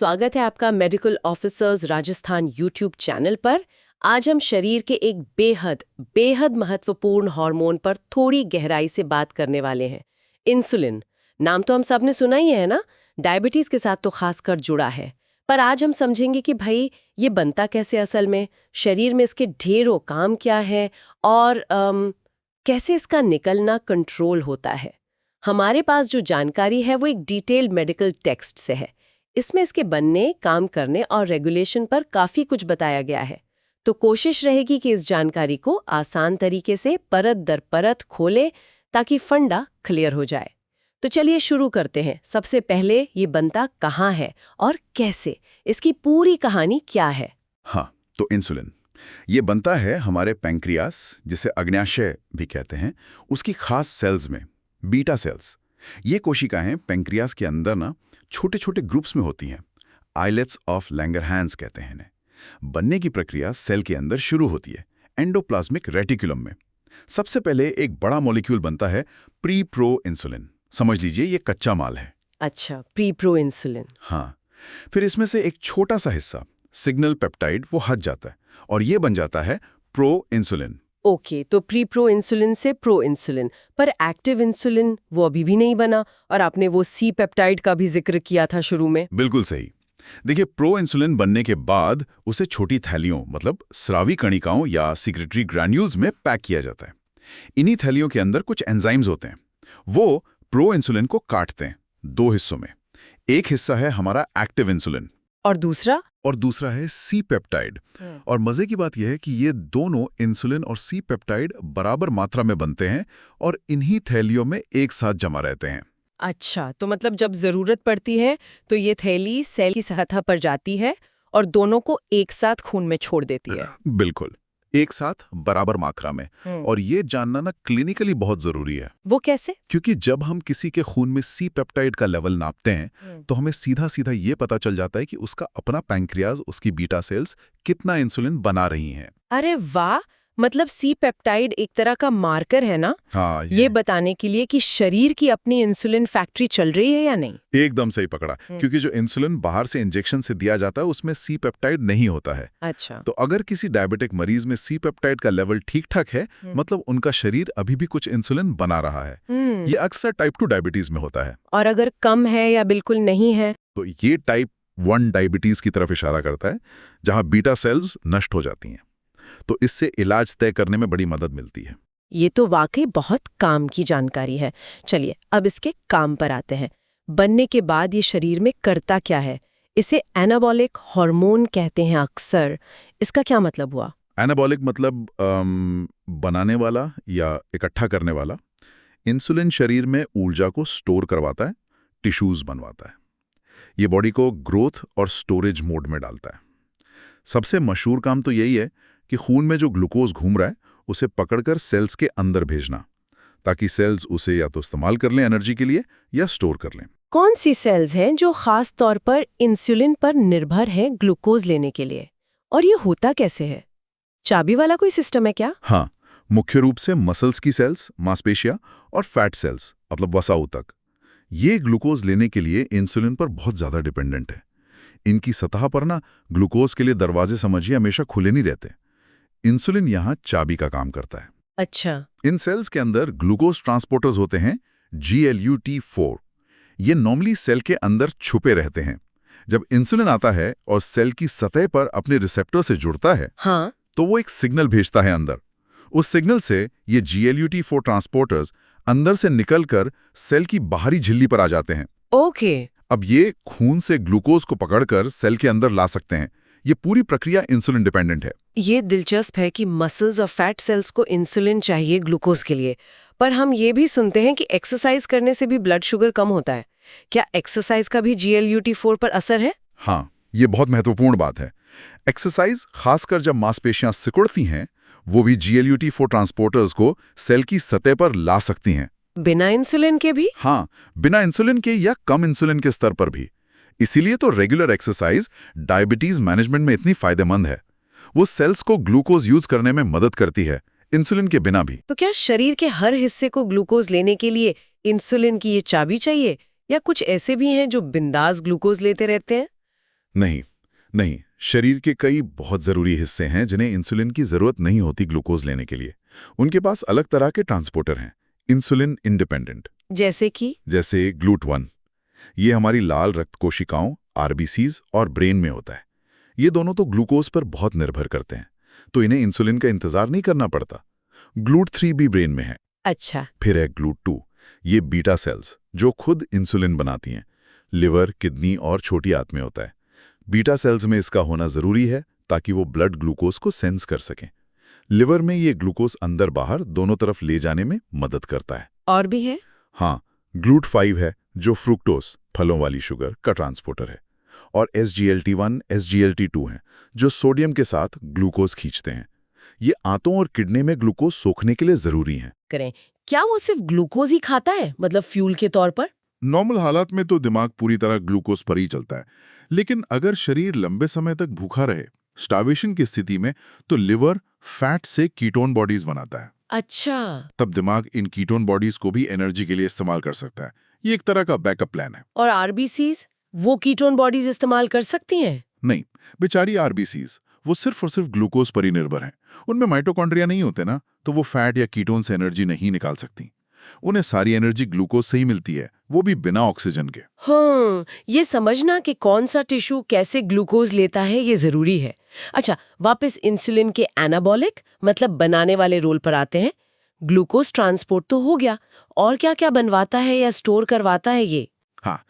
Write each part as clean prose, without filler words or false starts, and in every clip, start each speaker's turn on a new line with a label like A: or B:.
A: स्वागत है आपका medical officers Rajasthan YouTube channel पर। आज हम शरीर के एक बेहद बेहद महत्वपूर्ण हार्मोन पर थोड़ी गहराई से बात करने वाले हैं। इंसुलिन नाम तो हम सब ने सुना ही है ना, डायबिटीज के साथ तो खासकर जुड़ा है। पर आज हम समझेंगे कि भाई ये बनता कैसे असल में, शरीर में इसके ढेरों काम क्या है और कैसे इसका निकलना कंट्रोल होता है। हमारे पास जो जानकारी है वो एक डिटेल्ड मेडिकल टेक्स्ट से है। इसमें इसके बनने, काम करने और रेगुलेशन पर काफी कुछ बताया गया है। तो कोशिश रहेगी कि इस जानकारी को आसान तरीके से परत दर परत खोले ताकि फंडा क्लियर हो जाए। तो चलिए शुरू करते हैं। सबसे पहले ये बनता कहाँ है और कैसे, इसकी पूरी कहानी क्या है?
B: हाँ, तो इंसुलिन ये बनता है हमारे पैंक्रियास, जिसे अग्न्याशय भी कहते हैं, उसकी खास सेल्स में, बीटा सेल्स। ये कोशिकाएं पैंक्रियास के अंदर ना छोटे छोटे ग्रुप्स में होती हैं। आइलेट्स ऑफ लैंगरहैंस कहते हैं इन्हें। बनने की प्रक्रिया सेल के अंदर शुरू होती है, एंडोप्लाज्मिक रेटिकुलम में। सबसे पहले एक बड़ा मॉलिक्यूल बनता है, प्री प्रो इंसुलिन। समझ लीजिए ये कच्चा माल है।
A: अच्छा, प्री प्रो इंसुलिन।
B: हाँ, फिर इसमें से एक छोटा सा हिस्सा, सिग्नल पेप्टाइड, वो हट जाता है और ये बन जाता है प्रो इंसुलिन।
A: ओके, तो प्री प्रो इंसुलिन से प्रो इंसुलिन, पर एक्टिव इंसुलिन वो अभी भी नहीं बना। और आपने वो सी पेप्टाइड का भी जिक्र किया था शुरू में।
B: बिल्कुल सही। देखिए, प्रो इंसुलिन बनने के बाद उसे छोटी थैलियों, मतलब स्रावी कणिकाओं या सिक्रेटरी ग्रैन्यूल्स में पैक किया जाता है। इन्हीं थैलियों के अंदर कुछ एंजाइम्स होते हैं, वो प्रो इंसुलिन को काटते हैं दो हिस्सों में। एक हिस्सा है हमारा एक्टिव इंसुलिन
A: और दूसरा
B: है सी पेप्टाइड। और मजे की बात यह है कि ये दोनों इंसुलिन और सी पेप्टाइड बराबर मात्रा में बनते हैं और इन्हीं थैलियों में एक साथ जमा रहते हैं।
A: अच्छा, तो मतलब जब जरूरत पड़ती है तो ये थैली सेल की सतह पर जाती है और दोनों को एक साथ खून में छोड़ देती है।
B: बिल्कुल, एक साथ बराबर मात्रा में। और ये जानना ना क्लिनिकली बहुत जरूरी है।
A: वो कैसे?
B: क्योंकि जब हम किसी के खून में सी पेप्टाइड का लेवल नापते हैं तो हमें सीधा सीधा ये पता चल जाता है कि उसका अपना पैंक्रियाज, उसकी बीटा सेल्स कितना इंसुलिन बना रही हैं।
A: अरे वाह, मतलब सी पेप्टाइड एक तरह का मार्कर है ना?
B: हाँ,
A: ये बताने के लिए कि शरीर की अपनी इंसुलिन फैक्ट्री चल रही है या नहीं।
B: एकदम सही पकड़ा। क्योंकि जो इंसुलिन बाहर से इंजेक्शन से दिया जाता है उसमें सी पेप्टाइड नहीं होता है।
A: अच्छा,
B: तो अगर किसी डायबिटिक मरीज में सी पेप्टाइड का लेवल ठीक ठाक है, मतलब उनका शरीर अभी भी कुछ इंसुलिन बना रहा है। ये अक्सर टाइप 2 डायबिटीज में होता है।
A: और अगर कम है या बिल्कुल नहीं है
B: तो ये टाइप 1 डायबिटीज की तरफ इशारा करता है, जहां बीटा सेल्स नष्ट हो जाती हैं। तो इससे इलाज तय करने में बड़ी मदद मिलती है।
A: ये तो वाकई बहुत काम की जानकारी है। चलिए अब इसके काम पर आते हैं। बनने के बाद ये शरीर में करता क्या है? इसे एनाबॉलिक हार्मोन कहते हैं अक्सर। इसका क्या मतलब हुआ?
B: एनाबॉलिक मतलब बनाने वाला या इकट्ठा करने वाला। इंसुलिन शरीर में ऊर्जा को स्टोर करवाता है, टिश्यूज बनवाता है। ये बॉडी को ग्रोथ और स्टोरेज मोड में डालता है। सबसे मशहूर काम तो यही है कि खून में जो ग्लूकोज घूम रहा है उसे पकड़कर सेल्स के अंदर भेजना, ताकि सेल्स उसे या तो इस्तेमाल कर लें एनर्जी के लिए या स्टोर कर लें।
A: कौन सी सेल्स हैं जो खास तौर पर इंसुलिन पर निर्भर हैं ग्लूकोज लेने के लिए? और ये होता कैसे है? चाबी वाला कोई सिस्टम है क्या?
B: हाँ, मुख्य रूप से मसल्स की सेल्स, मांसपेशियां और फैट सेल्स, मतलब वसाऊ तक। ये ग्लूकोज लेने के लिए इंसुलिन पर बहुत ज्यादा डिपेंडेंट है। इनकी सतह पर ना ग्लूकोज के लिए दरवाजे समझिए हमेशा खुले नहीं रहते। इंसुलिन यहाँ चाबी का काम करता है।
A: अच्छा,
B: इन सेल्स के अंदर ग्लूकोज ट्रांसपोर्टर्स होते हैं, GLUT4। ये नॉर्मली सेल के अंदर छुपे रहते हैं। जब इंसुलिन आता है और सेल की सतह पर अपने रिसेप्टर से जुड़ता है,
A: हाँ,
B: तो वो एक सिग्नल भेजता है अंदर। उस सिग्नल से ये GLUT4 ट्रांसपोर्टर्स अंदर से निकलकर सेल की बाहरी झिल्ली पर आ जाते हैं।
A: ओके।
B: अब ये खून से ग्लूकोज को पकड़कर सेल के अंदर ला सकते हैं। ये पूरी प्रक्रिया इंसुलिन डिपेंडेंट है।
A: ये दिलचस्प है कि मसल्स और फैट सेल्स को इंसुलिन चाहिए ग्लूकोज के लिए। पर हम ये भी सुनते हैं कि एक्सरसाइज करने से भी ब्लड शुगर कम होता है। क्या एक्सरसाइज का भी GLUT4 पर असर है?
B: हाँ, ये बहुत महत्वपूर्ण बात है। एक्सरसाइज, खासकर जब मांसपेशियां सिकुड़ती हैं, वो भी GLUT4 ट्रांसपोर्टर्स को सेल की सतह पर ला सकती हैं।
A: बिना इंसुलिन के भी?
B: हाँ, बिना इंसुलिन के या कम इंसुलिन के स्तर पर भी। इसीलिए तो रेगुलर एक्सरसाइज डायबिटीज मैनेजमेंट में इतनी फायदेमंद है। वो सेल्स को ग्लूकोज यूज करने में मदद करती है, इंसुलिन के बिना भी।
A: तो क्या शरीर के हर हिस्से को ग्लूकोज लेने के लिए इंसुलिन की ये चाबी चाहिए, या कुछ ऐसे भी हैं जो बिंदास ग्लूकोज लेते रहते हैं?
B: नहीं, नहीं। शरीर के कई बहुत ज़रूरी हिस्से हैं जिन्हें इंसुलिन की ज़रूरत नहीं होती ग्लूकोज लेने के लिए। उनके पास अलग तरह के ट्रांसपोर्टर हैं, इंसुलिन इंडिपेंडेंट।
A: जैसे कि?
B: जैसे ग्लूट1। ये हमारी लाल रक्त कोशिकाओं, आरबीसीज और ब्रेन में होता है। ये दोनों तो ग्लूकोज पर बहुत निर्भर करते हैं, तो इन्हें इंसुलिन का इंतजार नहीं करना पड़ता। ग्लूट3 भी ब्रेन में है।
A: अच्छा।
B: फिर है ग्लूट2। ये बीटा सेल्स जो खुद इंसुलिन बनाती हैं, लिवर, किडनी और छोटी आंत में होता है। बीटा सेल्स में इसका होना जरूरी है ताकि वो ब्लड ग्लूकोज को सेंस कर सकें। लिवर में ये ग्लूकोज अंदर बाहर दोनों तरफ ले जाने में मदद करता है।
A: और भी है?
B: हाँ, ग्लूट5 है जो फ्रुक्टोज, फलों वाली शुगर का ट्रांसपोर्टर है। और SGLT1, SGLT2 हैं जो सोडियम के साथ ग्लूकोज खींचते हैं। ये आंतों और किडनी में ग्लूकोज सोखने के लिए जरूरी हैं।
A: करें, क्या वो सिर्फ ग्लूकोज ही खाता है, मतलब फ्यूल के तौर पर?
C: नॉर्मल हालात में तो दिमाग पूरी तरह ग्लूकोज पर ही चलता है, लेकिन अगर शरीर लंबे समय तक भूखा रहे, स्टार्वेशन की स्थिति में, तो लिवर फैट से कीटोन बॉडीज बनाता है।
A: अच्छा।
C: तब दिमाग इन कीटोन बॉडीज को भी एनर्जी के लिए इस्तेमाल कर सकता है। ये एक तरह का बैकअप प्लान है।
A: और आरबीसीज, वो कीटोन बॉडीज इस्तेमाल कर सकती हैं?
C: नहीं, बेचारी आरबीसीज वो सिर्फ और सिर्फ ग्लूकोज पर ही निर्भर हैं। उनमें माइटोकॉन्ड्रिया नहीं होते ना, तो वो फैट या कीटोन से एनर्जी नहीं निकाल सकती। उन्हें सारी एनर्जी ग्लूकोज से ही मिलती है, वो भी बिना ऑक्सीजन के।
A: हाँ, ये समझना कि कौन सा टिश्यू कैसे ग्लूकोज लेता है ये जरूरी है। अच्छा, वापस इंसुलिन के एनाबॉलिक मतलब बनाने वाले रोल पर आते हैं। ग्लूकोज ट्रांसपोर्ट तो हो गया, और क्या क्या बनवाता है या स्टोर करवाता है ये?
C: हाँ,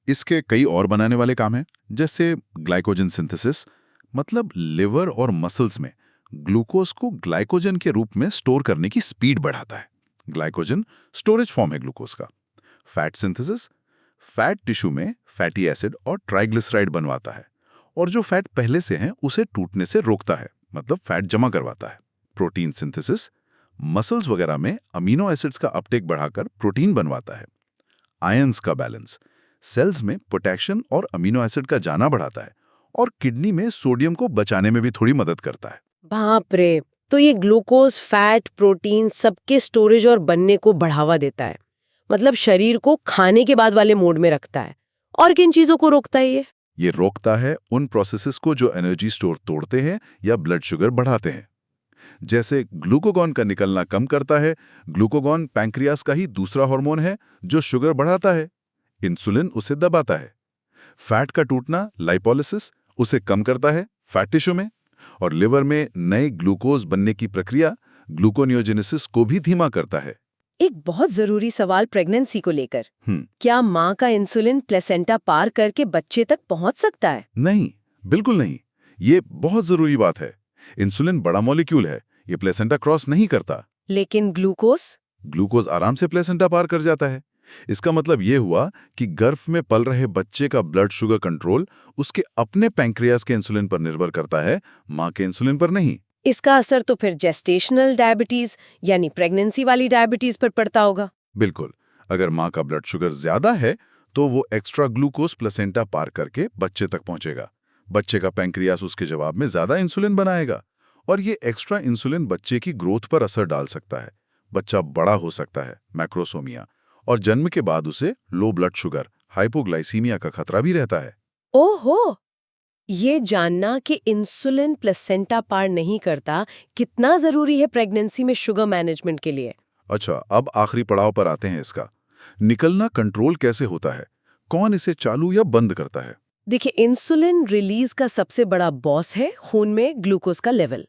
C: इसके कई और बनाने वाले काम हैं, जैसे ग्लाइकोजन सिंथेसिस, मतलब लिवर और मसल्स में ग्लूकोज को ग्लाइकोजन के रूप में स्टोर करने की स्पीड बढ़ाता है। ग्लाइकोजन स्टोरेज फॉर्म है ग्लूकोज का। फैट सिंथेसिस, फैट टिश्यू में फैटी एसिड और ट्राइग्लिसराइड बनवाता है, और जो फैट पहले से हैं उसे टूटने से रोकता है, मतलब फैट जमा करवाता है। प्रोटीन सिंथेसिस, मसल्स वगैरह में अमीनो एसिड्स का अपटेक बढ़ाकर प्रोटीन बनवाता है। आयंस का बैलेंस, सेल्स में पोटेशियम और अमीनो एसिड का जाना बढ़ाता है, और किडनी में सोडियम को बचाने में भी थोड़ी मदद करता है।
A: बाप रे, तो ये ग्लूकोज, फैट, प्रोटीन सबके स्टोरेज और बनने को बढ़ावा देता है, मतलब शरीर को खाने के बाद वाले मोड में रखता है। और किन चीजों को रोकता है ये?
C: ये रोकता है उन प्रोसेसेस को जो एनर्जी स्टोर तोड़ते हैं या ब्लड शुगर बढ़ाते हैं। जैसे ग्लूकोगॉन का निकलना कम करता है। ग्लूकोगॉन पैंक्रियास का ही दूसरा हार्मोन है जो शुगर बढ़ाता है। इंसुलिन उसे दबाता है। फैट का टूटना, लाइपोलिसिस, उसे कम करता है फैट टिश्यू में। और लिवर में नए ग्लूकोज बनने की प्रक्रिया, ग्लूकोनियोजेनेसिस, को भी धीमा करता है।
A: एक बहुत जरूरी सवाल प्रेगनेंसी को लेकर, क्या माँ का इंसुलिन प्लेसेंटा पार करके बच्चे तक पहुंच सकता है?
C: नहीं, बिल्कुल नहीं। ये बहुत जरूरी बात है। इंसुलिन बड़ा मॉलिक्यूल है, ये प्लेसेंटा क्रॉस नहीं करता।
A: लेकिन ग्लूकोज
C: आराम से प्लेसेंटा पार कर जाता है। इसका मतलब ये हुआ कि गर्भ में पल रहे बच्चे का ब्लड शुगर कंट्रोल उसके अपने पैंक्रियास के इंसुलिन पर निर्भर करता है, मां के इंसुलिन पर नहीं।
A: इसका असर तो फिर जेस्टेशनल डायबिटीज यानी प्रेगनेंसी वाली डायबिटीज पर पड़ता होगा।
C: बिल्कुल। अगर मां का ब्लड शुगर ज्यादा है तो वो एक्स्ट्रा ग्लूकोज प्लेसेंटा पार करके बच्चे तक पहुंचेगा। बच्चे का पैंक्रियास उसके जवाब में ज्यादा इंसुलिन बनाएगा, और ये एक्स्ट्रा इंसुलिन बच्चे की ग्रोथ पर असर डाल सकता है। बच्चा बड़ा हो सकता है, मैक्रोसोमिया, और जन्म के बाद उसे लो ब्लड शुगर, हाइपोग्लाइसीमिया का खतरा भी रहता है।
A: ओहो, ये जानना कि इंसुलिन प्लेसेंटा पार नहीं करता कितना जरूरी है प्रेगनेंसी में शुगर मैनेजमेंट के लिए।
C: अच्छा, अब आखिरी पड़ाव पर आते हैं इसका। निकलना कंट्रोल कैसे होता है? कौन इसे चालू या बंद करता है?
A: देखिए, इंसुलिन रिलीज का सबसे बड़ा बॉस है खून में ग्लूकोज का लेवल।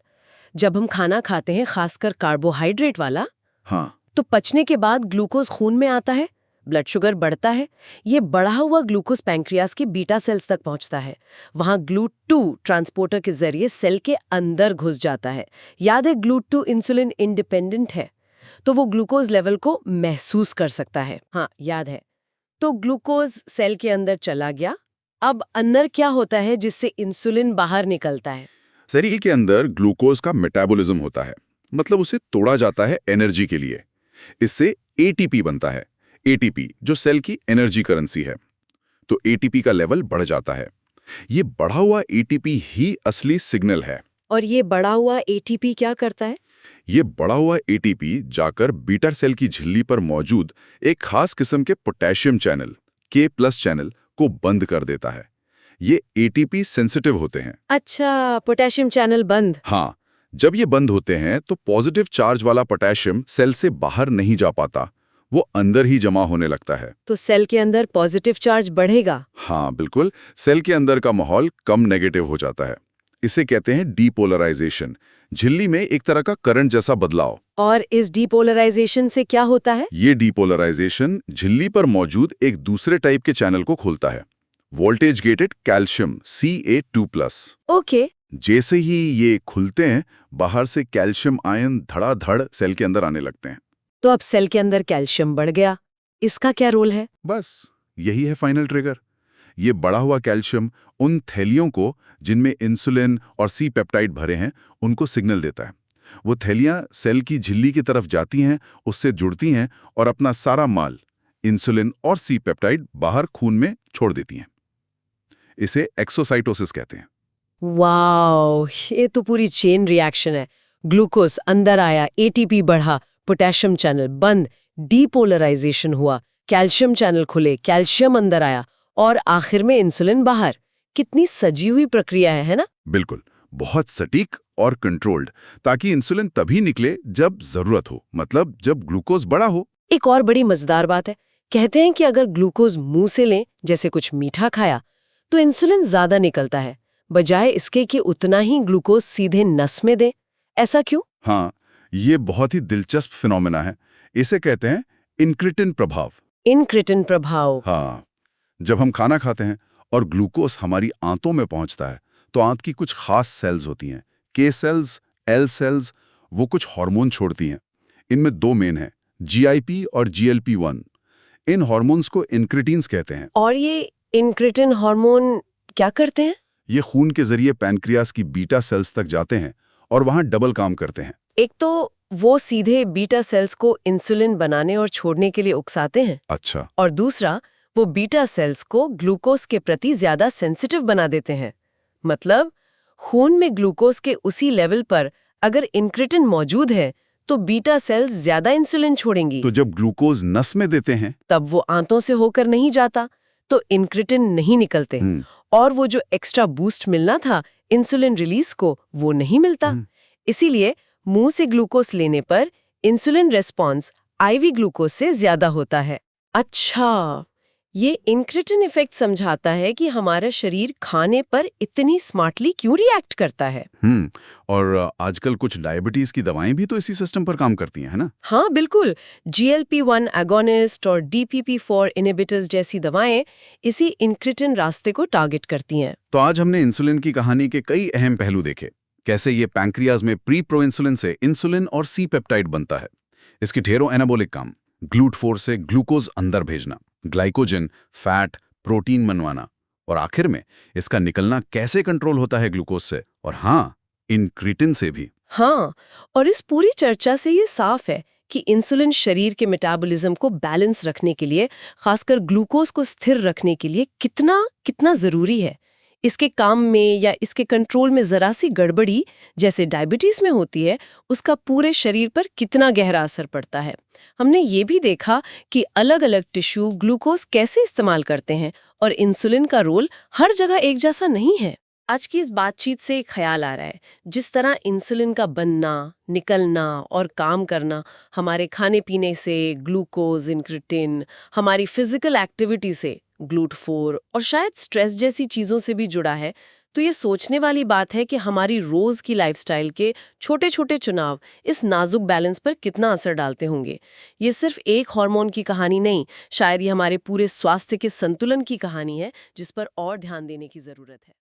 A: जब हम खाना खाते हैं, खासकर कार्बोहाइड्रेट वाला,
C: हाँ,
A: तो पचने के बाद ग्लूकोज खून में आता है, ब्लड शुगर बढ़ता है। ये बढ़ा हुआ ग्लूकोज पैंक्रियास के बीटा सेल्स तक पहुंचता है। वहां ग्लूट2 ट्रांसपोर्टर के जरिए सेल के अंदर घुस जाता है। याद है, ग्लूट2 इंसुलिन इंडिपेंडेंट है, तो वो ग्लूकोज लेवल को महसूस कर सकता है। हाँ, याद है। तो ग्लूकोज सेल के अंदर चला गया। अब अंदर क्या होता है जिससे इंसुलिन बाहर निकलता है?
B: शरीर के अंदर ग्लूकोज का मेटाबॉलिज्म होता है, मतलब उसे तोड़ा जाता है एनर्जी के लिए। इससे एटीपी बनता है। एटीपी जो सेल की एनर्जी करेंसी है, तो एटीपी का लेवल बढ़ जाता है। ये बढ़ा हुआ एटीपी ही असली सिग्नल है।
A: और ये बढ़ा हुआ एटीपी क्या करता है?
B: ये बढ़ा हुआ एटीपी जाकर बीटा सेल की झिल्ली पर मौजूद एक खास किस्म के पोटेशियम चैनल, K+ चैनल, को बंद कर देता है। ये एटीपी सेंसिटिव होते हैं।
A: अच्छा, पोटेशियम चैनल बंद।
B: हाँ, जब ये बंद होते हैं तो पॉजिटिव चार्ज वाला पोटेशियम सेल से बाहर नहीं जा पाता, वो अंदर ही जमा होने लगता है।
A: तो सेल के अंदर पॉजिटिव चार्ज बढ़ेगा।
B: हाँ बिल्कुल, सेल के अंदर का माहौल कम नेगेटिव हो जाता है। इसे कहते हैं डीपोलराइजेशन, झिल्ली में एक तरह का करंट जैसा बदलाव।
A: और इस डीपोलराइजेशन से क्या होता है?
B: ये डीपोलराइजेशन झिल्ली पर मौजूद एक दूसरे टाइप के चैनल को खोलता है, voltage gated calcium Ca2+।
A: Okay.
B: जैसे ही ये खुलते हैं, बाहर से कैल्शियम आयन धड़ाधड़ सेल के अंदर आने लगते हैं।
A: तो अब सेल के अंदर कैल्शियम बढ़ गया, इसका क्या रोल है?
B: बस यही है फाइनल ट्रिगर। ये बढ़ा हुआ कैल्शियम उन थैलियों को जिनमें इंसुलिन और सी पेप्टाइड भरे हैं, उनको सिग्नल देता है। वो थैलियां सेल की झिल्ली की तरफ जाती हैं, उससे जुड़ती हैं और अपना सारा माल, इंसुलिन और सी पेप्टाइड, बाहर खून में छोड़ देती हैं। इसे एक्सोसाइटोसिस कहते हैं।
A: वाओ, ये तो पूरी चेन रिएक्शन है। ग्लूकोज अंदर आया, एटीपी बढ़ा, पोटेशियम चैनल बंद, डीपोलराइजेशन हुआ, कैल्शियम चैनल खुले, कैल्शियम अंदर आया और आखिर में इंसुलिन बाहर। कितनी सजी हुई प्रक्रिया है ना?
B: बिल्कुल, बहुत सटीक और कंट्रोल्ड, ताकि इंसुलिन तभी निकले जब जरूरत हो, मतलब जब ग्लूकोज बड़ा हो।
A: एक और बड़ी मजेदार बात है, कहते हैं कि अगर ग्लूकोज मुंह से लें, जैसे कुछ मीठा खाया, तो इंसुलिन ज्यादा निकलता है, बजाय इसके कि उतना ही ग्लूकोज सीधे नस में दें। ऐसा क्यों?
B: हाँ, ये बहुत ही दिलचस्प फिनोमेना है। इसे कहते हैं इंक्रिटिन प्रभाव।
A: इनक्रिटिन प्रभाव।
B: हाँ, जब हम खाना खाते हैं और ग्लूकोज हमारी आंतों में पहुंचता है, तो आंत की कुछ खास सेल्स होती हैं, के सेल्स, एल सेल्स, वो कुछ हार्मोन छोड़ती हैं। इनमें दो मेन हैं, GIP और GLP-1। इन हार्मोन्स को इंक्रिटीन्स कहते हैं।
A: और ये इनक्रिटिन हार्मोन क्या करते हैं?
B: ये खून के जरिए पैनक्रियास की बीटा सेल्स तक जाते हैं और वहां डबल काम करते हैं।
A: एक तो वो सीधे बीटा सेल्स को इंसुलिन बनाने और छोड़ने के लिए उकसाते हैं,
B: अच्छा,
A: और दूसरा, वो बीटा सेल्स को ग्लूकोज के प्रति ज्यादा सेंसिटिव बना देते हैं। मतलब खून में ग्लूकोज के उसी लेवल पर अगर इंक्रिटिन मौजूद है, तो बीटा सेल्स ज्यादा इंसुलिन छोड़ेंगी।
B: तो जब ग्लूकोज नस में देते हैं,
A: तब वो आंतों से होकर नहीं जाता, तो इंक्रिटिन नहीं निकलते, और वो जो एक्स्ट्रा बूस्ट मिलना था इंसुलिन रिलीज को, वो नहीं मिलता। इसीलिए मुंह से ग्लूकोज लेने पर इंसुलिन रेस्पॉन्स IV ग्लूकोज से ज्यादा होता है। अच्छा, ये इंक्रिटिन इफेक्ट समझाता है कि हमारा शरीर खाने पर इतनी स्मार्टली क्यों रिएक्ट करता है।
B: और आजकल कुछ डायबिटीज की दवाएं भी तो इसी सिस्टम पर काम करती हैं, है ना?
A: हाँ बिल्कुल, GLP-1 एगोनिस्ट और DPP-4 इनहिबिटर्स जैसी दवाएं इसी इंक्रिटिन रास्ते को टारगेट करती हैं।
B: तो आज हमने इंसुलिन की कहानी के कई अहम पहलू देखे, कैसे ये पैंक्रियाज में प्रो इंसुलिन से इंसुलिन और सी पेप्टाइड बनता है, इसके ढेरों एनाबोलिक काम, GLUT4 से ग्लूकोज अंदर भेजना, ग्लाइकोजन, फैट, प्रोटीन बनवाना, और आखिर में इसका निकलना कैसे कंट्रोल होता है ग्लूकोज से, और हाँ, इंक्रिटिन से भी।
A: हाँ, और इस पूरी चर्चा से ये साफ है कि इंसुलिन शरीर के मेटाबॉलिज्म को बैलेंस रखने के लिए, खासकर ग्लूकोज को स्थिर रखने के लिए कितना जरूरी है। इसके काम में या इसके कंट्रोल में जरा सी गड़बड़ी, जैसे डायबिटीज में होती है, उसका पूरे शरीर पर कितना गहरा असर पड़ता है। हमने ये भी देखा कि अलग-अलग टिश्यू ग्लूकोज कैसे इस्तेमाल करते हैं, और इंसुलिन का रोल हर जगह एक जैसा नहीं है। आज की इस बातचीत से एक ख्याल आ रहा है, जिस तरह इंसुलिन का बनना, निकलना और काम करना हमारे खाने पीने से ग्लूकोज, इंक्रिटिन, हमारी फिजिकल एक्टिविटी से GLUT4 और शायद स्ट्रेस जैसी चीज़ों से भी जुड़ा है, तो ये सोचने वाली बात है कि हमारी रोज़ की लाइफस्टाइल के छोटे-छोटे चुनाव इस नाजुक बैलेंस पर कितना असर डालते होंगे। ये सिर्फ एक हार्मोन की कहानी नहीं, शायद ये हमारे पूरे स्वास्थ्य के संतुलन की कहानी है, जिस पर और ध्यान देने की ज़रूरत है।